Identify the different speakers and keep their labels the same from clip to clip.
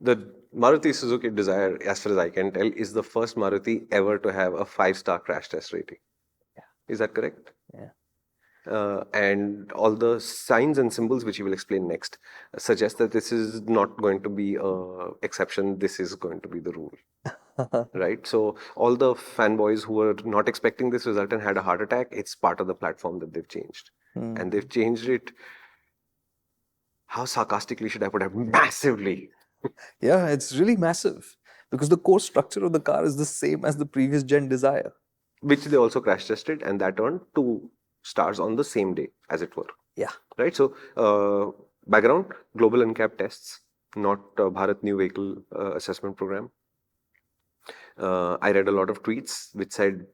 Speaker 1: The Maruti Suzuki Dzire, as far as I can tell, is the first Maruti ever to have a 5-star crash test rating.
Speaker 2: Yeah.
Speaker 1: Is that correct?
Speaker 2: Yeah.
Speaker 1: And all the signs and symbols, which you will explain next, suggest that this is not going to be a exception. This is going to be the rule, right? So all the fanboys who were not expecting this result and had a heart attack, it's part of the platform that they've changed, and they've changed it. How sarcastically should I put it? Massively.
Speaker 2: Yeah, it's really massive because the core structure of the car is the same as the previous gen Desire.
Speaker 1: Which they also crash tested, and that earned 2 stars on the same day, as it were.
Speaker 2: Yeah.
Speaker 1: Right. So, background: global NCAP tests, not Bharat New Vehicle Assessment Program. I read a lot of tweets which said,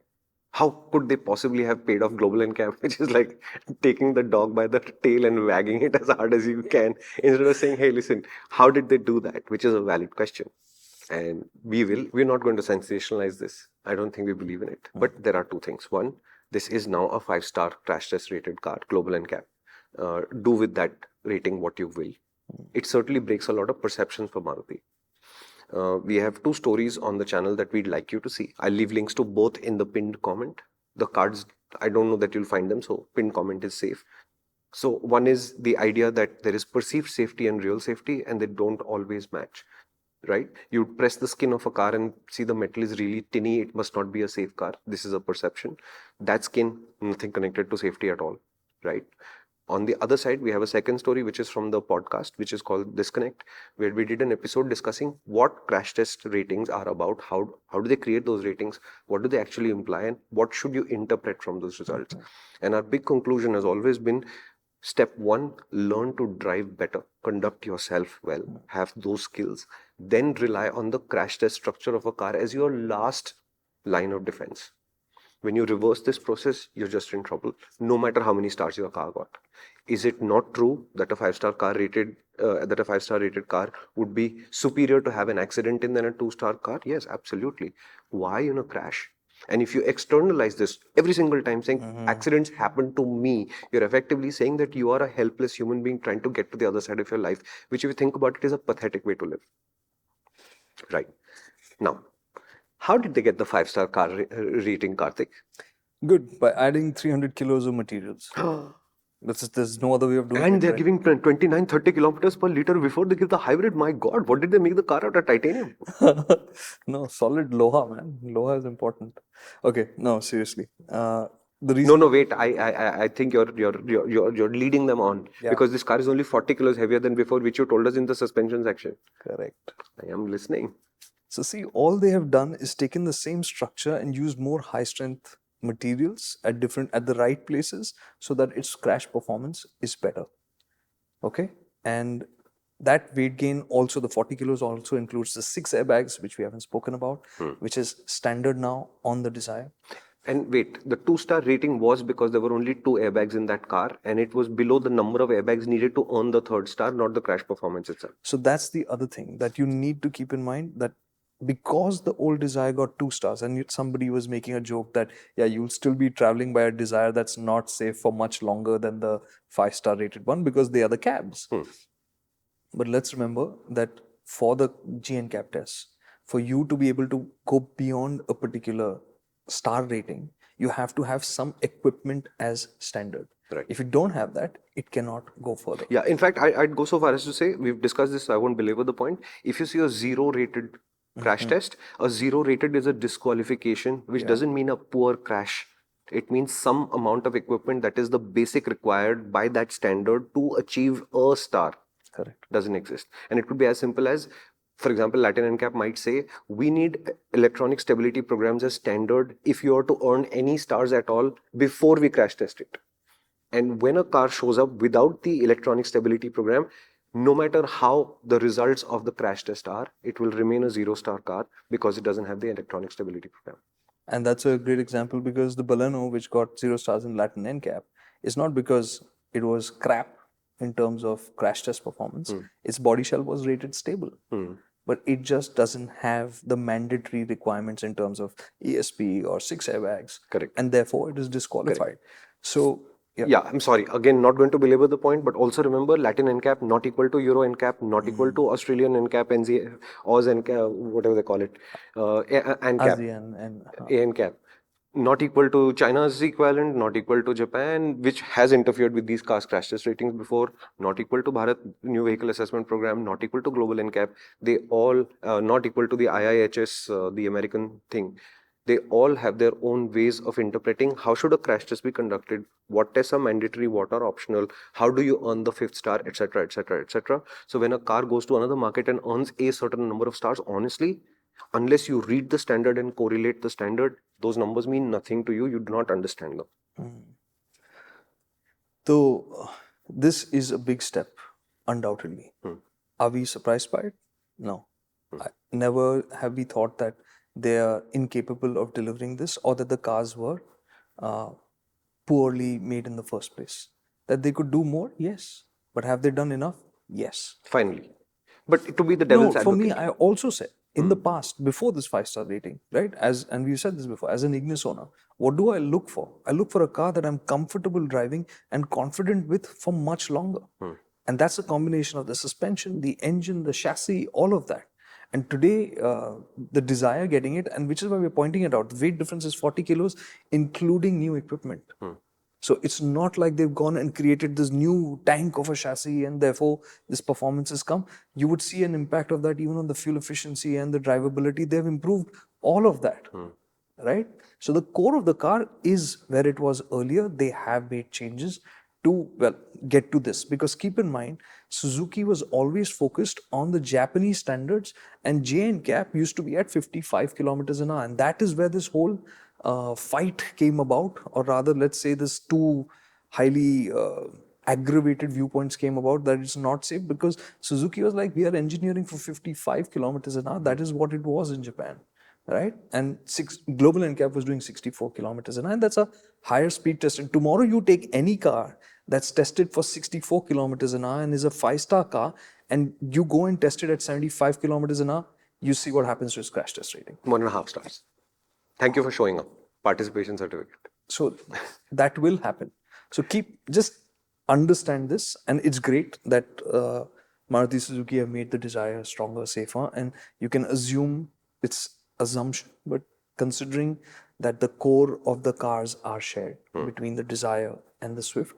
Speaker 1: "How could they possibly have paid off global NCAP?" Which is like taking the dog by the tail and wagging it as hard as you can, instead of saying, "Hey, listen, how did they do that?" Which is a valid question. And we're not going to sensationalize this. I don't think we believe in it. But there are two things. One, this is now a 5-star crash test rated car, global NCAP. Do with that rating what you will. It certainly breaks a lot of perceptions for Maruti. We have 2 stories on the channel that we'd like you to see. I'll leave links to both in the pinned comment. The cards, I don't know that you'll find them, so pinned comment is safe. So one is the idea that there is perceived safety and real safety, and they don't always match. Right? You press the skin of a car and see the metal is really tinny. It must not be a safe car. This is a perception. That skin, nothing connected to safety at all. Right? On the other side, we have a second story, which is from the podcast, which is called Disconnect, where we did an episode discussing what crash test ratings are about, how do they create those ratings, what do they actually imply, and what should you interpret from those results. And our big conclusion has always been, step one, learn to drive better, conduct yourself well, have those skills, then rely on the crash test structure of a car as your last line of defense. When you reverse this process, you're just in trouble, no matter how many stars your car got. Is it not true that a 5-star rated car would be superior to have an accident in than a 2-star car? Yes, absolutely. Why in a crash? And if you externalize this every single time, saying accidents happen to me, you're effectively saying that you are a helpless human being trying to get to the other side of your life, which, if you think about it, is a pathetic way to live. Right. Now, how did they get the 5-star car rating, Karthik?
Speaker 2: Good, by adding 300 kilos of materials. There's no other way of doing it.
Speaker 1: And they're
Speaker 2: right?
Speaker 1: giving 29, 30 kilometers per liter before they give the hybrid. My God, what did they make the car out of? Titanium?
Speaker 2: No, solid Loha, man. Loha is important. Okay, no, seriously. The
Speaker 1: No,
Speaker 2: reason.
Speaker 1: no, wait. I think you're leading them on,
Speaker 2: Yeah.
Speaker 1: because this car is only 40 kilos heavier than before, which you told us in the suspension section.
Speaker 2: Correct.
Speaker 1: I am listening.
Speaker 2: So see, all they have done is taken the same structure and used more high strength materials at the right places so that its crash performance is better. Okay, and that weight gain, also the 40 kilos, also includes the 6 airbags, which we haven't spoken about, which is standard now on the Desire.
Speaker 1: And wait, the 2-star rating was because there were only 2 airbags in that car, and it was below the number of airbags needed to earn the 3rd star, not the crash performance itself.
Speaker 2: So that's the other thing that you need to keep in mind, that because the old Desire got 2 stars, and somebody was making a joke that, yeah, you'll still be traveling by a Desire that's not safe for much longer than the 5-star rated one because they are the cabs. But let's remember that for the GNCAP tests, for you to be able to go beyond a particular star rating, you have to have some equipment as standard.
Speaker 1: Right.
Speaker 2: If you don't have that, it cannot go further.
Speaker 1: Yeah, in fact, I'd go so far as to say, we've discussed this, so I won't belabor the point. If you see a 0 rated crash test, a 0 rated is a disqualification, which doesn't mean a poor crash. It means some amount of equipment that is the basic required by that standard to achieve a star.
Speaker 2: Correct.
Speaker 1: Doesn't exist. And it could be as simple as, for example, Latin NCAP might say, we need electronic stability programs as standard if you are to earn any stars at all before we crash test it. And when a car shows up without the electronic stability program, no matter how the results of the crash test are, it will remain a 0-star car because it doesn't have the electronic stability program.
Speaker 2: And that's a great example because the Baleno, which got 0 stars in Latin NCAP, is not because it was crap in terms of crash test performance. Its body shell was rated stable. But it just doesn't have the mandatory requirements in terms of ESP or 6 airbags.
Speaker 1: Correct.
Speaker 2: And therefore, it is disqualified. So
Speaker 1: Yeah, I'm sorry. Again, not going to belabor the point, but also remember Latin NCAP not equal to Euro NCAP, not equal to Australian NCAP, NZ, Oz NCAP, whatever they call it, NCAP,
Speaker 2: ASEAN and
Speaker 1: ANCAP. Not equal to China's equivalent, not equal to Japan, which has interfered with these crash test ratings before, not equal to Bharat New Vehicle Assessment Program, not equal to Global NCAP. They all not equal to the IIHS, the American thing. They all have their own ways of interpreting how should a crash test be conducted, what tests are mandatory, what are optional, how do you earn the fifth star, etc., etc., etc. So when a car goes to another market and earns a certain number of stars, honestly, unless you read the standard and correlate the standard, those numbers mean nothing to you. You do not understand them.
Speaker 2: So this is a big step, undoubtedly. Are we surprised by it? No. Never have we thought that they are incapable of delivering this or that the cars were uh, poorly made in the first place. That they could do more? Yes. But have they done enough? Yes.
Speaker 1: Finally. But to be the
Speaker 2: No,
Speaker 1: devil's
Speaker 2: for me,
Speaker 1: advocate.
Speaker 2: I also said in the past, before this 5-star rating, right? And we've said this before, as an Ignis owner, what do I look for? I look for a car that I'm comfortable driving and confident with for much longer. And that's a combination of the suspension, the engine, the chassis, all of that. And today, the Dzire getting it, and which is why we're pointing it out, the weight difference is 40 kilos, including new equipment. So it's not like they've gone and created this new tank of a chassis and therefore this performance has come. You would see an impact of that even on the fuel efficiency and the drivability. They've improved all of that, right? So the core of the car is where it was earlier. They have made changes to, well, get to this. Because keep in mind, Suzuki was always focused on the Japanese standards and JNCAP used to be at 55 kilometers an hour. And that is where this whole fight came about, or rather, let's say this two highly aggravated viewpoints came about that it's not safe because Suzuki was like, we are engineering for 55 kilometers an hour. That is what it was in Japan, right? And Global NCAP was doing 64 kilometers an hour. And that's a higher speed test. And tomorrow you take any car that's tested for 64 kilometers an hour and is a 5-star car, and you go and test it at 75 kilometers an hour, you see what happens to its crash test rating.
Speaker 1: 1.5 stars. Thank you for showing up. Participation certificate.
Speaker 2: So that will happen. So just understand this, and it's great that Maruti Suzuki have made the Dzire stronger, safer, and you can assume it's assumption, but considering that the core of the cars are shared between the Dzire and the Swift,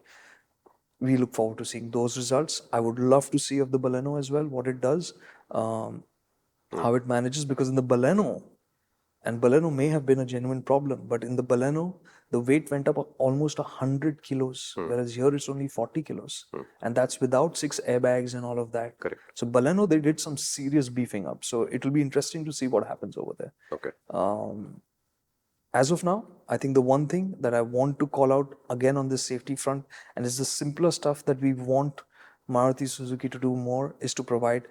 Speaker 2: we look forward to seeing those results. I would love to see of the Baleno as well, what it does, how it manages, because in the Baleno, and Baleno may have been a genuine problem, but in the Baleno, the weight went up almost 100 kilos, whereas here it's only 40 kilos. And that's without 6 airbags and all of that.
Speaker 1: Correct.
Speaker 2: So Baleno, they did some serious beefing up. So it will be interesting to see what happens over there.
Speaker 1: Okay.
Speaker 2: As of now, I think the one thing that I want to call out again on this safety front, and it's the simpler stuff that we want Maruti Suzuki to do more, is to provide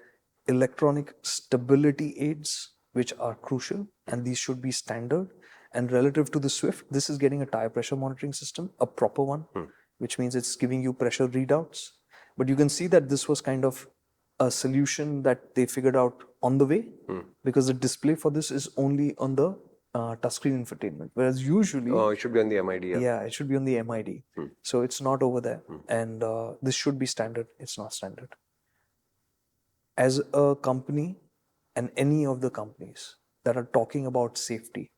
Speaker 2: electronic stability aids, which are crucial, and these should be standard. And relative to the Swift, this is getting a tire pressure monitoring system, a proper one, which means it's giving you pressure readouts. But you can see that this was kind of a solution that they figured out on the way, because the display for this is only on the touchscreen infotainment, whereas usually
Speaker 1: it should be on the MID.
Speaker 2: yeah, it should be on the MID. So it's not over there, and this should be standard. It's not standard. As a company, and any of the companies that are talking about safety,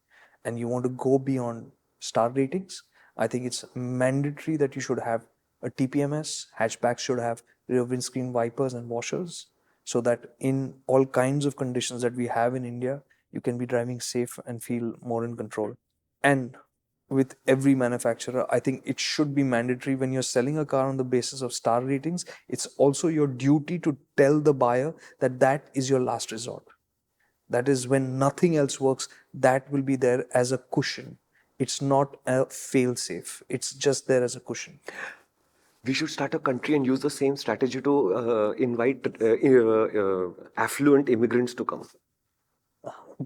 Speaker 2: and you want to go beyond star ratings, I think it's mandatory that you should have a TPMS. Hatchbacks should have rear windscreen wipers and washers, so that in all kinds of conditions that we have in India, you can be driving safe and feel more in control. And with every manufacturer, I think it should be mandatory when you're selling a car on the basis of star ratings. It's also your duty to tell the buyer that that is your last resort. That is when nothing else works, that will be there as a cushion. It's not a fail-safe. It's just there as a cushion.
Speaker 1: We should start a country and use the same strategy to invite affluent immigrants to come.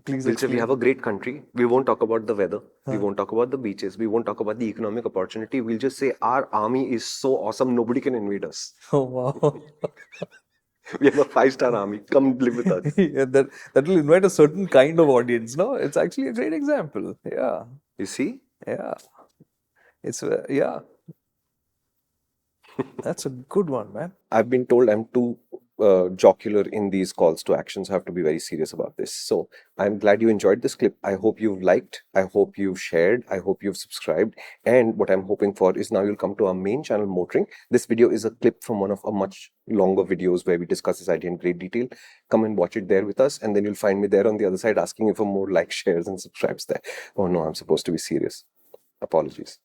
Speaker 2: Please
Speaker 1: We'll say we
Speaker 2: explain.
Speaker 1: have a great country. We won't talk about the weather. We won't talk about the beaches. We won't talk about the economic opportunity. We'll just say our army is so awesome, nobody can invade us.
Speaker 2: Oh, wow.
Speaker 1: We have a 5-star army. Come live with us.
Speaker 2: Yeah, that will invite a certain kind of audience, no? It's actually a great example. Yeah.
Speaker 1: You see?
Speaker 2: Yeah. It's, yeah. That's a good one, man.
Speaker 1: I've been told I'm too jocular in these calls to action, so I have to be very serious about this. So I'm glad you enjoyed this clip. I hope you've liked. I hope you've shared. I hope you've subscribed. And what I'm hoping for is now you'll come to our main channel, MotorInc. This video is a clip from one of our much longer videos where we discuss this idea in great detail. Come and watch it there with us, and then you'll find me there on the other side asking you for more likes, shares, and subscribes there. Oh no, I'm supposed to be serious. Apologies.